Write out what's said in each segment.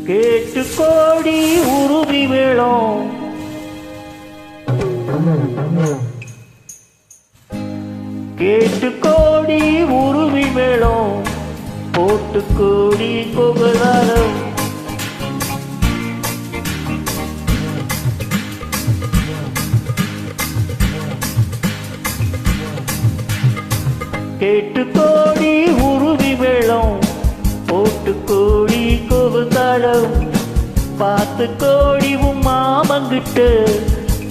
கேட்டு கோடி உருவி வேளோம் கேட்டு கோடி உருவி வேளோம் போட்டு கோடி கொகதாரம் கேட்டு கோடி உருவி வேளோம் போட்டு கோடி கொகுதாரம் பார்த்து கோடி மாமங்கிட்டு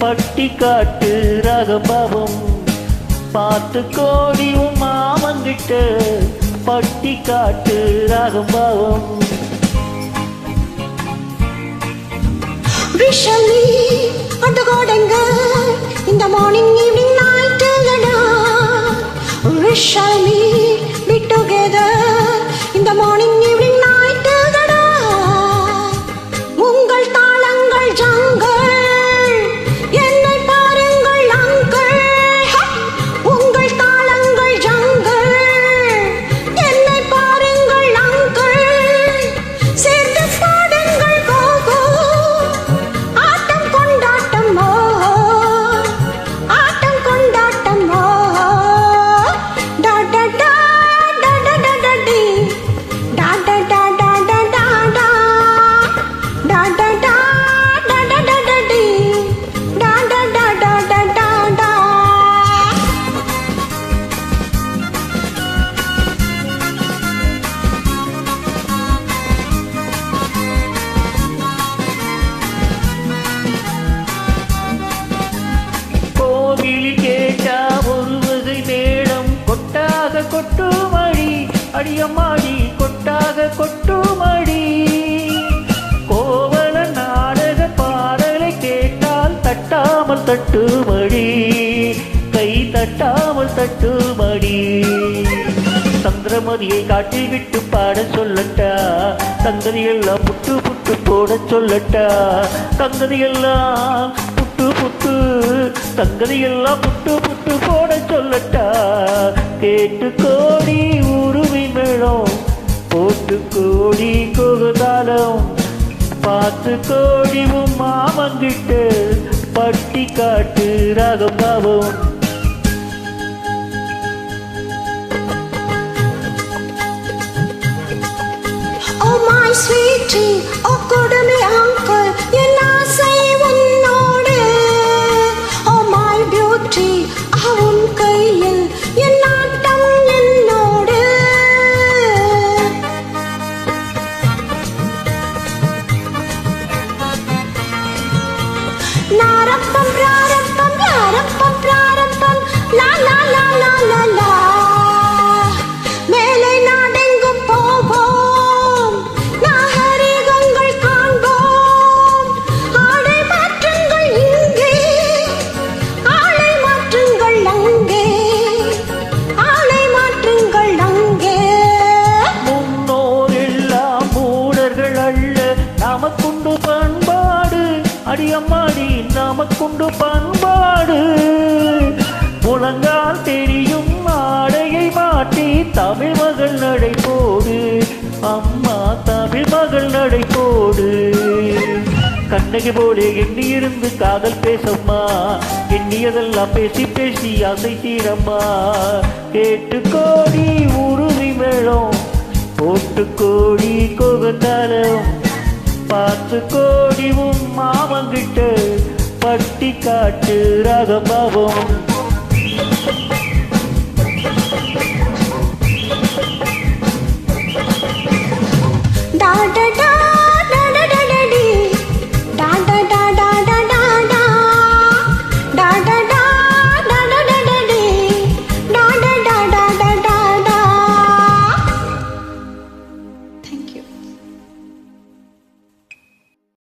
பட்டி காட்டு ரகபாவம் பார்த்து கோடி மாமங்கிட்டு பட்டி காட்டு ரகபாவம் விஷலி அந்த கோடங்க இந்த மார்னிங் ஈவினிங் நைட் லடா விஷலி be together in the morning evening night லடா உங்கள் தாளங்கள் ஜங்கள் என்னை பாருங்கள் அங்கள் உங்கள் தாளங்கள் ஜங்கள் என்னை பாருங்கள் அங்கள் சேர்ந்து பாடுங்கள் கோகோ ஆட்டம் கொண்டாட்டம் ஆட்டம் கொண்டாட்டம் டா டா டா டா டா டா டா டி டா டா டா டா டா டா டா டா டா டா டா டா டா டா டி டா டா டா டா டா டா டா கோவிலில் கேட்டா ஒரு வகை மேளம் கொட்டாக கொட்டுமடி அடியம்மாடி கொட்டாக கொட்டுமடி கோவல நாடக பாடலை கேட்டால் தட்டாமல் தட்டுமடி கை தட்டாமல் தட்டுமடி சந்திரமதியை காட்டி விட்டு பாட சொல்லட்டா சங்கதியெல்லாம் புட்டு புட்டு போட சொல்லட்டா சங்கதியெல்லாம் புட்டு புட்டு சங்கதியெல்லாம் புட்டு புட்டு போட சொல்லட்டா கேட்டு கோடி உருவி மேளம் போட்டு கோடி கொகுதாலம் பார்த்து கோடி மாமங்கிட்டு பட்டி காட்டு ரகபாவம் Oh my sweetie, oh கொடுமை uncle, என் ஆசை உன்னோடு. Oh my beauty, உன் கையில் என் நாட்டம் என்னோடு. நாரப்பம் ராரப்பம் ராரப்பம் ராரப்பம் லா லா லா லா லா லா மேலை நாடெங்கும் போவோம் நாகரிகங்கள் காண்போம் ஆடை மாற்றுங்கள் இங்கே ஆளை மாற்றுங்கள் அங்கே ஆளை மாற்றுங்கள் அங்கே முன்னோர் எல்லாம் மூடர்கள் அல்ல நமக்குண்டு பண்பாடு அடியம்மாடி நமக்குண்டு பண்பாடு முழங்கால் தெரியும் ஆடையை மாட்டி தமிழ் மகள் நடை போடு அம்மா தமிழ் மகள் நடை போடு கண்ணகி போலே எண்ணியிருந்து காதல் பேசம்மா எண்ணியதெல்லாம் பேசி பேசி ஆசை தீரம்மா கேட்டு கோடி உருவி மேளம் போட்டு கோடி கொகுதாலம் பார்த்து கோடி மாமங்கிட்டு பட்டி காட்டு ரகபாவம்